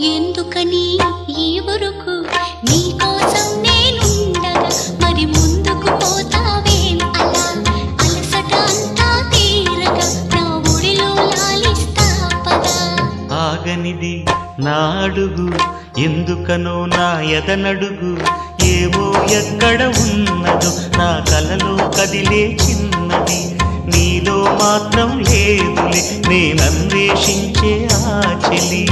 ఎందుకని ఈ వరకు నీ కోసం నేనుండగా మరి ముందుకు పోతావేం అలా అలసట అంతా తీరగా నా ఒడిలో లాలిస్తా పదా ఆగనిది నా అడుగు ఎందుకనో నా ఎదనడుగు ఏవో ఎక్కడ ఉన్నదో నా కలలో కదిలే చిన్నది నీలో మాత్రం లేదులే నేనన్వేషించే ఆ చెలి